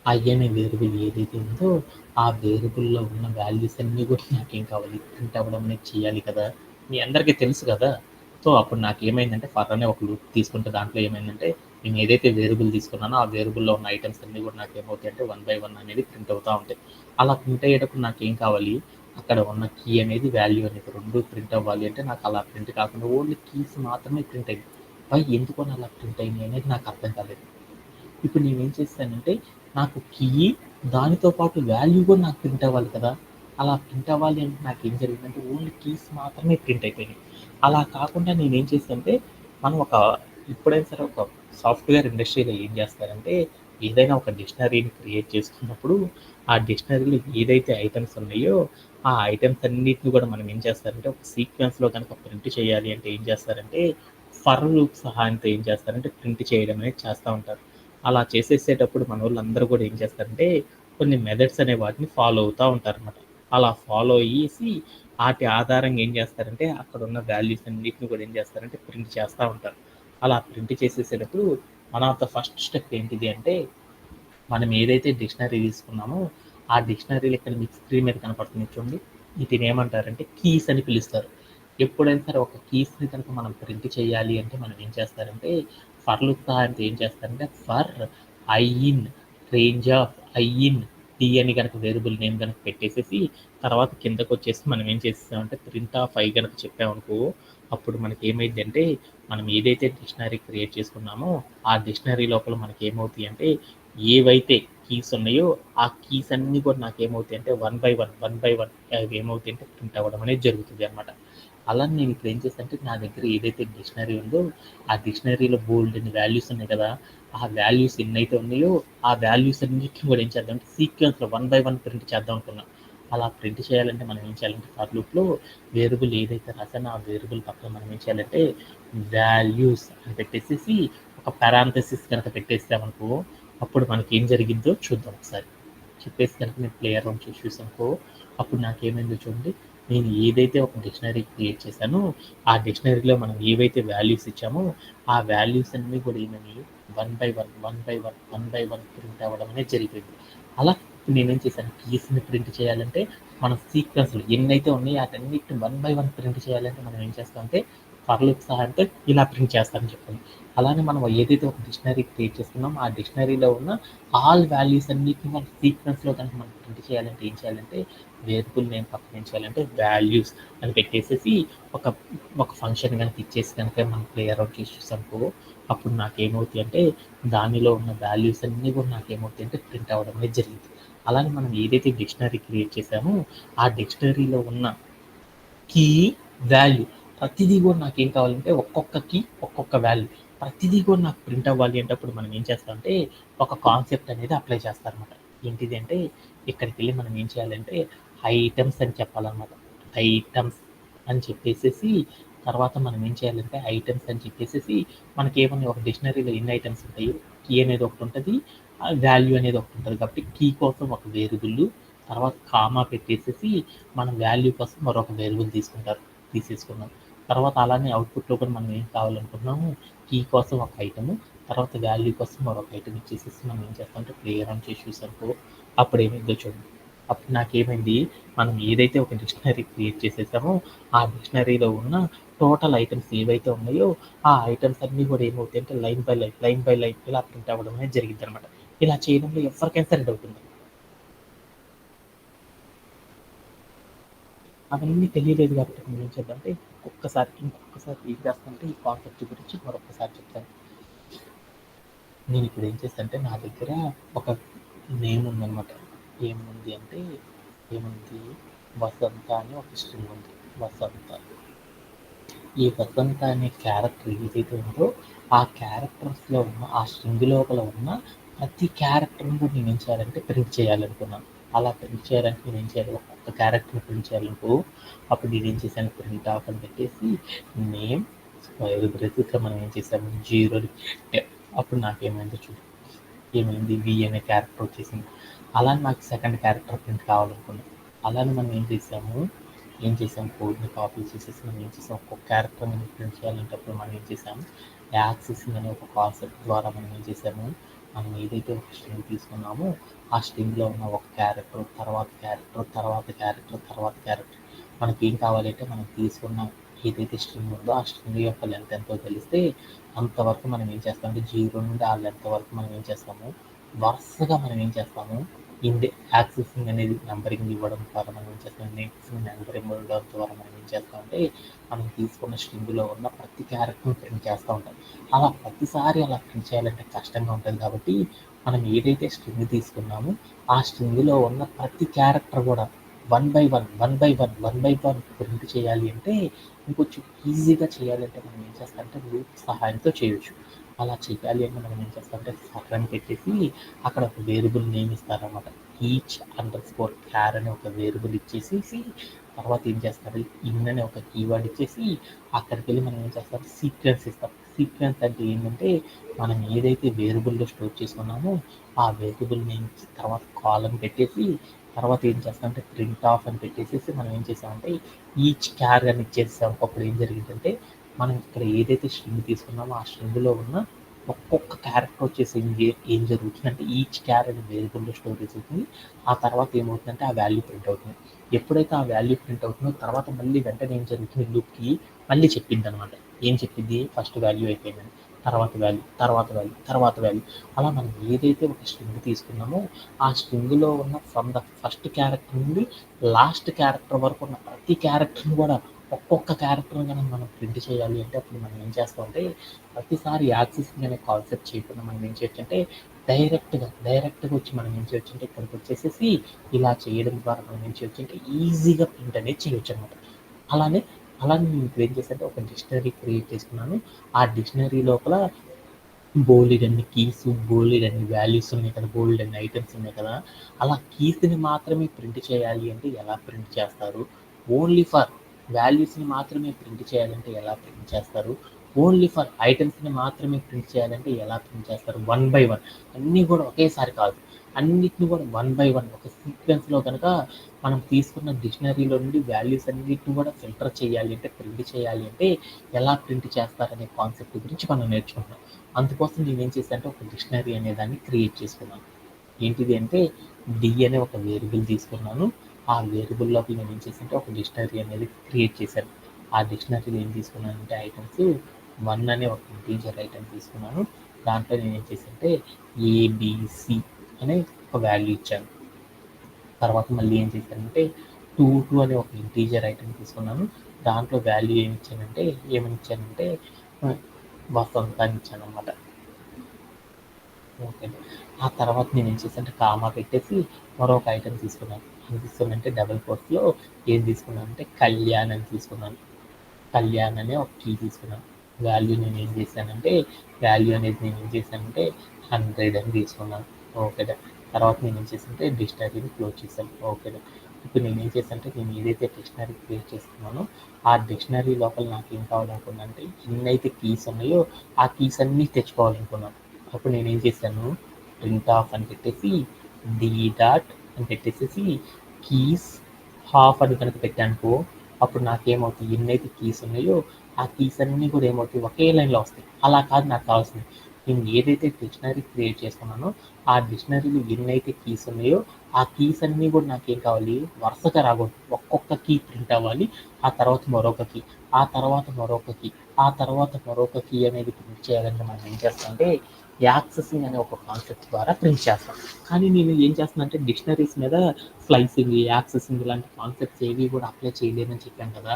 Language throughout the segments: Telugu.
ఐ అనే వేరియబుల్ ఏదైతే ఉందో ఆ వేరియబుల్‌లో ఉన్న వాల్యూస్ అన్నీ కూడా నాకేం కావాలి, ప్రింట్ అవ్వడం అనేది చేయాలి కదా! మీ అందరికీ తెలుసు కదా! సో, అప్పుడు నాకేమైందంటే ఫర్ అనే ఒక లూప్ తీసుకుంటే దాంట్లో ఏమైందంటే నేను ఏదైతే వేరియబుల్ తీసుకున్నానో ఆ వేరియబుల్‌లో ఉన్న ఐటెమ్స్ అన్నీ కూడా నాకేమవుతాయంటే వన్ బై వన్ అనేది ప్రింట్ అవుతా ఉంటాయి. అలా ప్రింట్ అయ్యేటప్పుడు నాకేం కావాలి, అక్కడ ఉన్న కీ అనేది, వాల్యూ అనేది 2 ప్రింట్ అవ్వాలి అంటే నాకు అలా ప్రింట్ కాకుండా ఓన్లీ కీస్ మాత్రమే ప్రింట్ అయ్యాయి. ఎందుకని అలా ప్రింట్ అయినాయి అనేది నాకు అర్థం కాలేదు. ఇప్పుడు నేనేం చేశానంటే నాకు కీ దానితో పాటు వాల్యూ కూడా నాకు ప్రింట్ అవ్వాలి కదా! అలా ప్రింట్ అవ్వాలి అంటే నాకేం జరిగిందంటే ఓన్లీ కీస్ మాత్రమే ప్రింట్ అయిపోయినాయి. అలా కాకుండా నేనేం చేశానంటే మనం ఎప్పుడైనా సరే ఒక సాఫ్ట్‌వేర్ ఇండస్ట్రీలో ఏం చేస్తారంటే ఏదైనా ఒక డిక్షనరీని క్రియేట్ చేసుకున్నప్పుడు ఆ డిక్షనరీలో ఏదైతే ఐటెమ్స్ ఉన్నాయో ఆ ఐటెమ్స్ అన్నిటిని కూడా మనం ఏం చేస్తారంటే ఒక సీక్వెన్స్‌లో గనక ప్రింట్ చేయాలి అంటే ఏం చేస్తారంటే ఫర్ లూప్ సహాయంతో ఏం చేస్తారంటే ప్రింట్ చేయడం అనేది చేస్తా ఉంటారు. అలా చేసేసేటప్పుడు మనోళ్ళందరూ కూడా ఏం చేస్తారంటే కొన్ని మెథడ్స్ అనే వాటిని ఫాలో అవుతా ఉంటారనమాట. అలా ఫాలో అయ్యేసి ఆటి ఆధారంగా ఏం చేస్తారంటే అక్కడున్న వాల్యూస్ అన్నిటిని కూడా ఏం చేస్తారంటే ప్రింట్ చేస్తా ఉంటారు. అలా ప్రింట్ చేసేసేటప్పుడు one of the first step ఏంటిది అంటే మనం ఏదైతే డిక్షనరీ తీసుకున్నామో ఆ డిక్షనరీలో ఇక్కడ మీకు స్క్రీన్ మీద కనపడుతుంది చూడండి. వీటిని ఏమంటారంటే కీస్ అని పిలుస్తారు. ఎప్పుడైనా సరే ఒక కీస్‌ని కనుక మనం ప్రింట్ చేయాలి అంటే మనం ఏం చేస్తారంటే ఫర్ లూప్ సహాయంతో ఏం చేస్తారంటే for i in range of i in t అని కనుక వేరియబుల్ నేమ్ కనుక పెట్టేసేసి తర్వాత కిందకొచ్చేసి మనం ఏం చేసేసామంటే ప్రింట్ ఆఫ్ ఐ కనుక చెప్పామనుకో అప్పుడు మనకి ఏమైందంటే మనం ఏదైతే డిక్షనరీ క్రియేట్ చేసుకున్నామో ఆ డిక్షనరీ లోపల మనకి ఏమవుతాయి అంటే ఏవైతే కీస్ ఉన్నాయో ఆ కీస్ అన్నీ కూడా నాకేమవుతాయి అంటే వన్ బై వన్ అవి ఏమవుతాయి అంటే ప్రింట్ అవ్వడం అనేది జరుగుతుంది అనమాట. అలా నేను ఇప్పుడు ఏం చేస్తాను అంటే నా దగ్గర ఏదైతే డిక్షనరీ ఉందో ఆ డిక్షనరీలో బోల్డ్ అని వాల్యూస్ ఉన్నాయి కదా! ఆ వాల్యూస్ ఎన్నైతే ఉన్నాయో ఆ వాల్యూస్ అన్నిటిని కూడా ఏం చేద్దాం అంటే సీక్వెన్స్‌లో వన్ బై వన్ ప్రింట్ చేద్దాం అనుకున్నా. అలా ప్రింట్ చేయాలంటే మనం ఏం చేయాలంటే ఫర్ లూప్‌లో వేరియబుల్ ఏదైతే రాసానో ఆ వేరియబుల్ పక్కన మనం ఏం చేయాలంటే వాల్యూస్ అని పెట్టేసేసి ఒక పారాంథసిస్ కనుక పెట్టేసామనుకో అప్పుడు మనకి ఏం జరిగిద్దో చూద్దాం ఒకసారి. చెప్పేసి కనుక నేను ప్లేయర్ రన్ చేసి చూసానుకో అప్పుడు నాకేమైందో చూడండి. నేను ఏదైతే ఒక డిక్షనరీ క్రియేట్ చేశానో ఆ డిక్షనరీలో మనం ఏవైతే వాల్యూస్ ఇచ్చామో ఆ వాల్యూస్ అన్నీ కూడా ఏమైనాయి one by one, one by one, one by one print అవ్వడం అనేది జరిగిపోయింది. అలా నేనేం చేశాను కీస్‌ని ప్రింట్ చేయాలంటే మనం సీక్వెన్స్‌లో ఎన్నైతే ఉన్నాయో వాటన్నిటిని వన్ బై వన్ ప్రింట్ చేయాలంటే మనం ఏం చేస్తామంటే ఫర్ లూప్ సహాయంతో ఇలా ప్రింట్ చేస్తామని చెప్పాను. అలానే మనం ఏదైతే ఒక డిక్షనరీ క్రియేట్ చేసుకున్నామో ఆ డిక్షనరీలో ఉన్న ఆల్ వాల్యూస్ అన్నిటిని మన సీక్వెన్స్‌లో కనుక మనం ప్రింట్ చేయాలంటే ఏం చేయాలంటే వేరియబుల్ నేమ్ పక్కన ఏం చేయాలంటే వాల్యూస్ అని పెట్టేసేసి ఒక ఒక ఫంక్షన్ కనుక ఇచ్చేసి కనుక మనం ప్లే అరౌండ్ చేసి చూసామనుకో అప్పుడు నాకేమవుతాయి అంటే దానిలో ఉన్న వాల్యూస్ అన్నీ కూడా నాకేమవుతాయి అంటే ప్రింట్ అవ్వడం అనేది జరిగింది. అలానే మనం ఏదైతే డిక్షనరీ క్రియేట్ చేసామో ఆ డిక్షనరీలో ఉన్న కీ, వాల్యూ ప్రతిదీ కూడా నాకేం కావాలంటే ఒక్కొక్క కీ, ఒక్కొక్క వాల్యూ ప్రతిదీ కూడా నాకు ప్రింట్ అవ్వాలి అంటే అప్పుడు మనం ఏం చేస్తామంటే ఒక కాన్సెప్ట్ అనేది అప్లై చేస్తారనమాట. ఏంటిది అంటే ఇక్కడికెళ్ళి మనం ఏం చేయాలంటే ఐటెమ్స్ అని చెప్పాలనమాట. ఐటెమ్స్ అని చెప్పేసేసి తర్వాత మనం ఏం చేయాలంటే ఐటెమ్స్ అని చెప్పేసేసి మనకేమన్నా ఒక డిక్షనరీలో ఎన్ని ఐటెమ్స్ ఉంటాయో కీ అనేది ఒకటి ఉంటుంది, వాల్యూ అనేది ఒకటి ఉంటుంది. కాబట్టి కీ కోసం ఒక వేరియబుల్ తర్వాత కామా పెట్టేసేసి మనం వాల్యూ కోసం మరొక వేరియబుల్ తీసేసుకున్నాం. తర్వాత అలానే అవుట్‌పుట్‌లో కూడా మనం ఏం కావాలనుకుంటున్నాము కీ కోసం ఒక ఐటెము, తర్వాత వాల్యూ కోసం మరొక ఐటెమ్ ఇచ్చేసేసి మనం ఏం చేస్తామంటే ప్లే అరౌండ్ చేసి చూసామనుకో అప్పుడు ఏమైందో చూడండి. అప్పుడు నాకేమైంది మనం ఏదైతే ఒక డిక్షనరీ క్రియేట్ చేసేసామో ఆ డిక్షనరీలో ఉన్న టోటల్ ఐటెమ్స్ ఏవైతే ఉన్నాయో ఆ ఐటెమ్స్ అన్నీ కూడా ఏమవుతాయంటే line by line, line by line ఇలా ప్రింట్ అవ్వడం అనేది జరిగిద్దనమాట. ఇలా చేయడంలో ఎవరికైనా సరే డౌట్ ఉందా? అవన్నీ తెలియలేదు కాబట్టి మనం ఏం చేద్దామంటే ఇంకొకసారి ఏం చేస్తానంటే ఈ కాన్సెప్ట్ గురించి మరొకసారి చెప్తాను. నేను ఇప్పుడు ఏం చేస్తానంటే నా దగ్గర ఒక నేమ్ ఉందనమాట. ఏముంది అంటే ఏముంది వసంత అని ఒక స్ట్రింగ్ ఉంది. వసంత. ఈ వసంత అనే క్యారెక్టర్ ఏదైతే ఉందో ఆ క్యారెక్టర్స్‌లో ఉన్న ఆ స్ట్రింగ్ లోపల ఉన్న ప్రతి క్యారెక్టర్‌ని కూడా నేనేం చేయాలంటే ప్రింట్ చేయాలనుకున్నాను. అలా ప్రింట్ చేయాలంటే నేనేం చేయాలి ఒక్కొక్క క్యారెక్టర్‌ని ప్రింట్ చేయాలనుకో అప్పుడు నేనేం చేశాను ప్రింట్ ఆఫ్ అని పెట్టేసి నేమ్ స్క్వేర్ బ్రాకెట్‌లో మనం ఏం చేసాము 0 అప్పుడు నాకేమైందో చూడు. ఏమైంది వి అనే క్యారెక్టర్ వచ్చేసింది. అలానే నాకు సెకండ్ క్యారెక్టర్ ప్రింట్ కావాలనుకున్నాను. అలానే మనం ఏం చేసాం కోడ్‌ని కాపీ చేసేసి మనం ఏం చేసాం ఒక్కొక్క క్యారెక్టర్ మనం ప్రింట్ చేయాలంటే అప్పుడు మనం ఏం చేసాము యాక్సెసింగ్ అనే ఒక కాన్సెప్ట్ ద్వారా మనం ఏం చేసాము మనం ఏదైతే ఒక స్ట్రింగ్ తీసుకున్నామో ఆ స్ట్రింగ్లో ఉన్న ఒక క్యారెక్టర్, తర్వాత క్యారెక్టర్, తర్వాత క్యారెక్టర్, తర్వాత క్యారెక్టర్, మనకి ఏం కావాలంటే మనం తీసుకున్న ఏదైతే స్ట్రింగ్ ఉందో ఆ స్ట్రింగ్ యొక్క లెంత్ ఎంతో తెలిస్తే అంతవరకు మనం ఏం చేస్తామంటే 0 నుండి ఆ లెంత్ వరకు మనం ఏం చేస్తాము, వరుసగా మనం ఏం చేస్తాము, యాక్సెసింగ్ అనేది నంబరింగ్ ఇవ్వడం ద్వారా మనం ఏం చేస్తాం, నెక్స్ట్ నంబరింగ్ ఇవ్వడం ద్వారా మనం ఏం చేస్తామంటే మనం తీసుకున్న స్ట్రింగ్లో ఉన్న ప్రతి క్యారెక్టర్ని ప్రింట్ చేస్తూ ఉంటాం. అలా ప్రతిసారి అలా ప్రింట్ చేయాలంటే కష్టంగా ఉంటుంది కాబట్టి మనం ఏదైతే స్ట్రింగ్ తీసుకున్నామో ఆ స్ట్రింగ్లో ఉన్న ప్రతి క్యారెక్టర్ కూడా one by one one by one one by one print చేయాలి అంటే ఇంకొంచెం ఈజీగా చేయాలంటే మనం ఏం చేస్తామంటే లూప్ సహాయంతో చేయొచ్చు. అలా చేయాలి అంటే మనం ఏం చేస్తామంటే ఫర్ అని పెట్టేసి అక్కడ ఒక వేరియబుల్ నేమ్ ఇస్తారనమాట. ఈచ్ అండర్ స్కోర్ క్యార్ అనే ఒక వేరియబుల్ ఇచ్చేసి తర్వాత ఏం చేస్తారు, ఇన్ అనే ఒక కీవర్డ్ ఇచ్చేసి అక్కడికి వెళ్ళి మనం ఏం చేస్తాం, సీక్వెన్స్ ఇస్తాం. సీక్వెన్స్ అంటే ఏంటంటే మనం ఏదైతే వేరియబుల్లో స్టోర్ చేసుకున్నామో ఆ వేరియబుల్ నేమ్ తర్వాత కాలం పెట్టేసి తర్వాత ఏం చేస్తామంటే ప్రింట్ ఆఫ్ అని పెట్టేసేసి మనం ఏం చేసామంటే ఈచ్ క్యార్ అని ఇచ్చేసాం. అప్పుడు ఏం జరిగిందంటే మనం ఇక్కడ ఏదైతే స్ట్రింగ్ తీసుకున్నామో ఆ స్ట్రింగ్లో ఉన్న ఒక్కొక్క క్యారెక్టర్ వచ్చేసి ఏం జరుగుతుందంటే ఈచ్ క్యార్ అనే వేరియబుల్లో స్టోరేజ్ అవుతుంది. ఆ తర్వాత ఏమవుతుందంటే ఆ వాల్యూ ప్రింట్ అవుతుంది. ఎప్పుడైతే ఆ వాల్యూ ప్రింట్ అవుతుందో తర్వాత మళ్ళీ వెంటనే ఏం జరుగుతుంది, లూప్కి మళ్ళీ చెప్పిద్ది అనమాట. ఏం చెప్పిద్ది, ఫస్ట్ వాల్యూ అయిపోయిందని, తర్వాత వాల్యూ, తర్వాత వాల్యూ, తర్వాత వాల్యూ. అలా మనం ఏదైతే ఒక స్ట్రింగ్ తీసుకున్నామో ఆ స్ట్రింగ్లో ఉన్న ఫ్రమ్ ద ఫస్ట్ క్యారెక్టర్ నుండి లాస్ట్ క్యారెక్టర్ వరకు ఉన్న ప్రతి క్యారెక్టర్ని కూడా ఒక్కొక్క క్యారెక్టర్ని కనుక మనం ప్రింట్ చేయాలి అంటే అప్పుడు మనం ఏం చేస్తామంటే ప్రతిసారి యాక్సెసింగ్ అనే కాన్సెప్ట్ చేయకుండా మనం ఏం చేయొచ్చు అంటే డైరెక్ట్గా వచ్చి మనం ఏం చేయొచ్చు అంటే ఇక్కడికి వచ్చేసేసి ఇలా చేయడం ద్వారా మనం ఏం చేయొచ్చు అంటే ఈజీగా ప్రింట్ అనేది చేయొచ్చు అనమాట. అలానే అలానే నేను ఇప్పుడు ఏం చేశానంటే ఒక డిక్షనరీ క్రియేట్ చేసుకున్నాను. ఆ డిక్షనరీ లోపల బోలెడన్ని కీస్, బోలెడన్ని వాల్యూస్ ఉన్నాయి కదా! బోలెడన్ని ఐటెమ్స్ ఉన్నాయి కదా! అలా కీస్‌ని మాత్రమే ప్రింట్ చేయాలి అంటే ఎలా ప్రింట్ చేస్తారు? ఓన్లీ ఫర్ వాల్యూస్‌ని మాత్రమే ప్రింట్ చేయాలంటే ఎలా ప్రింట్ చేస్తారు? ఓన్లీ ఫర్ ఐటెమ్స్‌ని మాత్రమే ప్రింట్ చేయాలంటే ఎలా ప్రింట్ చేస్తారు? వన్ బై వన్ అన్నీ కూడా ఒకేసారి కాదు. అన్నిటిని కూడా వన్ బై వన్ ఒక సీక్వెన్స్‌లో గనక మనం తీసుకున్న డిక్షనరీలో నుండి వాల్యూస్ అన్నిటిని కూడా ఫిల్టర్ చేయాలి అంటే, ప్రింట్ చేయాలి అంటే ఎలా ప్రింట్ చేస్తారనే కాన్సెప్ట్ గురించి మనం నేర్చుకుంటున్నాం. అందుకోసం నేనేం చేశానంటే ఒక డిక్షనరీ అనే దాన్ని క్రియేట్ చేసుకున్నాను. ఏంటిది అంటే అనే ఒక వేరియబుల్ తీసుకున్నాను. ఆ వేరియబుల్ లోపల నేను ఏం చేశానంటే ఒక డిక్షనరీ అనేది క్రియేట్ చేశాను. ఆ డిక్షనరీలో ఏం తీసుకున్నానంటే ఐటమ్స్ 1 అనే ఒక ఇంటీజర్ ఐటమ్ తీసుకున్నాను. దాంట్లో నేను ఏం చేశానంటే ఏబిసి అనే ఒక వాల్యూ ఇచ్చాను. తర్వాత మళ్ళీ ఏం చేశానంటే 2 అనే ఒక ఇంటీజర్ ఐటమ్ తీసుకున్నాను. దాంట్లో వాల్యూ ఏమని ఇచ్చానంటే వసంతాన్ని ఇచ్చాననమాట. ఓకే. ఆ తర్వాత నేనేం చేశానంటే కామా పెట్టేసి మరొక ఐటెమ్ తీసుకున్నాను. ఏం తీసుకున్నానంటే డబుల్ కోట్స్‌లో ఏం తీసుకున్నానంటే కళ్యాణ్ అని తీసుకున్నాను. కళ్యాణ్ అనే ఒక కీ తీసుకున్నాను. వాల్యూ నేనేం చేశానంటే వాల్యూ అనేది నేనేం చేశానంటే 100 అని తీసుకున్నాను. ఓకేనా. తర్వాత నేనేం చేశానంటే డిక్షనరీని క్లోజ్ చేశాను. ఓకేనా. ఇప్పుడు నేనేం చేశానంటే నేను ఏదైతే డిక్షనరీ క్రియేట్ చేసుకున్నానో ఆ డిక్షనరీ లోపల నాకేం కావాలనుకున్నానంటే ఎన్నైతే కీస్ ఉన్నాయో ఆ కీస్ అన్నీ తెచ్చుకోవాలనుకున్నాను. అప్పుడు నేనేం చేశాను, ప్రింట్ ఆఫ్ అని పెట్టేసి డి డాట్ అని పెట్టేసేసి కీస్ హాఫ్ అని కనుక పెట్టానుకో అప్పుడు నాకేమవుతాయి, ఎన్నైతే కీస్ ఉన్నాయో ఆ కీస్ అన్నీ కూడా ఏమవుతాయి, ఒకే లైన్లో వస్తాయి. అలా కాదు నాకు కావాల్సింది. నేను ఏదైతే డిక్షనరీ క్రియేట్ చేసుకున్నానో ఆ డిక్షనరీలో ఎన్నైతే కీస్ ఉన్నాయో ఆ కీస్ అన్నీ కూడా నాకేం కావాలి, వరుసగా రాకూడదు. ఒక్కొక్క కీ ప్రింట్ అవ్వాలి. ఆ తర్వాత మరొక కీ, ఆ తర్వాత మరొక కీ, ఆ తర్వాత మరొక కీ అనేది ప్రింట్ చేయాలంటే మనం ఏం చేస్తామంటే యాక్సెసింగ్ అనే ఒక కాన్సెప్ట్ ద్వారా ప్రింట్ చేస్తాం. కానీ నేను ఏం చేస్తున్నానంటే డిక్షనరీస్ మీద స్లైసింగ్, యాక్సెసింగ్ ఇలాంటి కాన్సెప్ట్స్ ఏవి కూడా అప్లై చేయలేదని చెప్పాను కదా!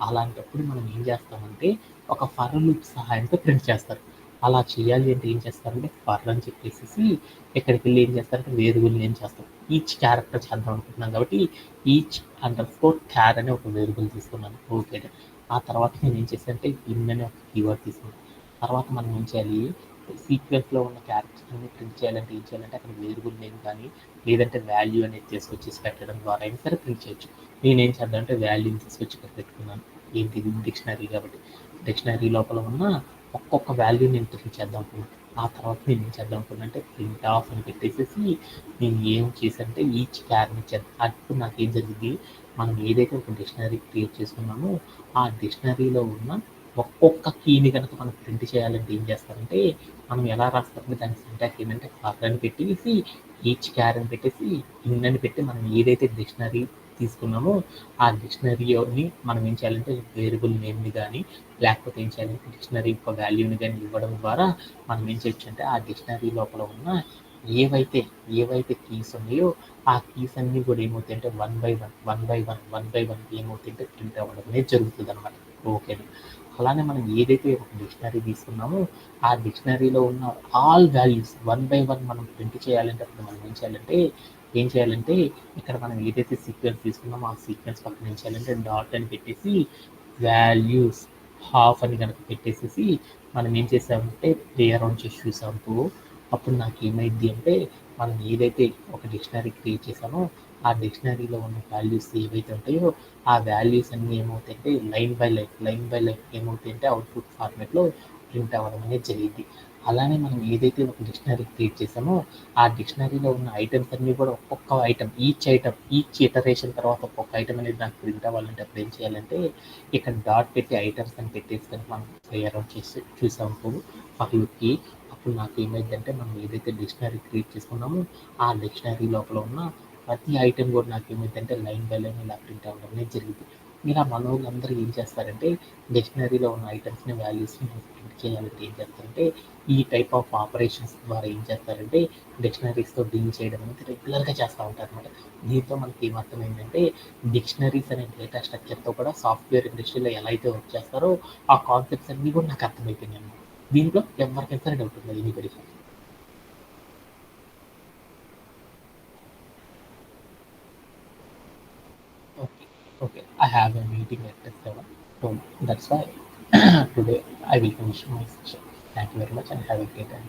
అలాంటప్పుడు మనం ఏం చేస్తామంటే ఒక ఫర్ లూప్ సహాయంతో ప్రింట్ చేస్తారు. అలా చేయాలి అంటే ఏం చేస్తారంటే ఫర్ అని చెప్పేసేసి ఇక్కడికి వెళ్ళి ఏం చేస్తారంటే వేరియబుల్ నేమ్ చేస్తాం. ఈచ్ క్యారెక్టర్ చేద్దాం అనుకుంటున్నాం కాబట్టి ఈచ్ అండర్ స్కోర్ క్యార్ అనే ఒక వేరియబుల్ తీసుకున్నాను. ఓకే. ఆ తర్వాత నేను ఏం చేశానంటే ఇన్ అనే ఒక కీవర్డ్ తీసుకున్నాను. తర్వాత మనం ఏం చేయాలి, సీక్వెన్స్లో ఉన్న క్యారెక్టర్స్ అన్ని ప్రింట్ చేయాలంటే ఏం చేయాలంటే అక్కడ వేరియబుల్ నేమ్ కానీ లేదంటే వాల్యూ అనేది తీసుకొచ్చేసి పెట్టడం ద్వారా అయినా సరే ప్రింట్ చేయొచ్చు. నేనేం చేద్దామంటే వాల్యూని తీసుకొచ్చి ఇక్కడ పెట్టుకున్నాను. ఏంటిది డిక్షనరీ కాబట్టి డిక్షనరీ లోపల ఉన్న ఒక్కొక్క వాల్యూ నేను ప్రింట్ చేద్దాం అనుకున్నాను. ఆ తర్వాత నేను ఏం చేద్దాం అనుకున్నా అంటే ప్రింట్ ఆఫ్ అని పెట్టేసేసి నేను ఏం చేశానంటే ఈచ్ క్యార్ని ఇచ్చాను. అప్పుడు నాకు ఏం జరిగింది, మనం ఏదైతే ఒక డిక్షనరీ క్రియేట్ చేసుకున్నామో ఆ డిక్షనరీలో ఉన్న ఒక్కొక్క కీని కనుక మనం ప్రింట్ చేయాలంటే ఏం చేస్తారంటే మనం ఎలా రాస్తామంటే దాని సింటాక్స్ ఏంటంటే ఫర్ అని పెట్టేసి ఈచ్ క్యార్ అని పెట్టేసి ఇన్ అని పెట్టి మనం ఏదైతే డిక్షనరీ తీసుకున్నామో ఆ డిక్షనరీని మనం ఏం చేయాలంటే వేరియబుల్ నేమ్ని కానీ లేకపోతే ఏం చేయాలంటే డిక్షనరీ యొక్క వాల్యూని కానీ ఇవ్వడం ద్వారా మనం ఏం చేయొచ్చు అంటే ఆ డిక్షనరీ లోపల ఉన్న ఏవైతే ఏవైతే కీస్ ఉన్నాయో ఆ కీస్ అన్నీ కూడా ఏమవుతాయి అంటే వన్ బై వన్ ఏమవుతాయంటే ప్రింట్ అవ్వడం అనేది జరుగుతుంది అనమాట. ఓకేనా. అలానే మనం ఏదైతే ఒక డిక్షనరీ తీసుకున్నామో ఆ డిక్షనరీలో ఉన్న all values one by one మనం ప్రింట్ చేయాలంటే అప్పుడు మనం ఏం చేయాలంటే ఇక్కడ మనం ఏదైతే సీక్వెన్స్ తీసుకున్నామో ఆ సీక్వెన్స్ పక్కన ఏం చేయాలంటే డాట్ అని పెట్టేసి వాల్యూస్ హాఫ్ అని కనుక పెట్టేసేసి మనం ఏం చేసామంటే ప్లే అరౌండ్ చేసి చూసాము. అప్పుడు నాకు ఏమైంది అంటే మనం ఏదైతే ఒక డిక్షనరీ క్రియేట్ చేసామో ఆ డిక్షనరీలో ఉన్న వాల్యూస్ ఏవైతే ఉంటాయో ఆ వాల్యూస్ అన్నీ ఏమవుతాయంటే లైన్ బై లైన్ ఏమవుతాయంటే అవుట్పుట్ ఫార్మాట్లో ప్రింట్ అవ్వడం అనేది జరిగింది. అలానే మనం ఏదైతే ఒక డిక్షనరీ క్రియేట్ చేసామో ఆ డిక్షనరీలో ఉన్న ఐటమ్స్ అన్నీ కూడా ఒక్కొక్క ఐటమ్ ఈచ్ ఇటరేషన్ తర్వాత ఒక్కొక్క ఐటమ్ అనేది నాకు ప్రింట్ అవ్వాలంటే అప్పుడు ఏం చేయాలంటే ఇక్కడ డాట్ పెట్టి ఐటమ్స్ అని పెట్టేసి కనుక మనం ప్లే అరౌండ్ చేసి చూసాము ఫర్ లూప్కి. అప్పుడు నాకు ఏమైందంటే మనం ఏదైతే డిక్షనరీ క్రియేట్ చేసుకున్నామో ఆ డిక్షనరీ లోపల ఉన్న ప్రతి ఐటెం కూడా నాకు ఏమైందంటే లైన్ బై లైన్ ఇలా ప్రింట్ అవ్వడం అనేది జరిగింది. ఇలా మనోళ్ళందరూ ఏం చేస్తారంటే డిక్షనరీలో ఉన్న ఐటమ్స్ని వాల్యూస్ని ప్రింట్ చేయాలంటే ఏం చేస్తారంటే ఈ టైప్ ఆఫ్ ఆపరేషన్స్ ద్వారా ఏం చేస్తారంటే డిక్షనరీస్తో డీల్ చేయడం అనేది రెగ్యులర్గా చేస్తూ ఉంటారు అనమాట. దీంతో మనకి ఏమర్థమైందంటే డిక్షనరీస్ అనే డేటా స్ట్రక్చర్తో కూడా సాఫ్ట్వేర్ ఇండస్ట్రీలో ఎలా అయితే వర్క్ చేస్తారో ఆ కాన్సెప్ట్స్ అన్నీ కూడా నాకు అర్థమైపోయినాయి అన్నమాట. దీంట్లో ఎవరికైనా సరే డౌట్ ఉంది anybody. Okay, okay. I have a meeting at 7. So that's why today I will finish my session. Thank you very much and have a great day.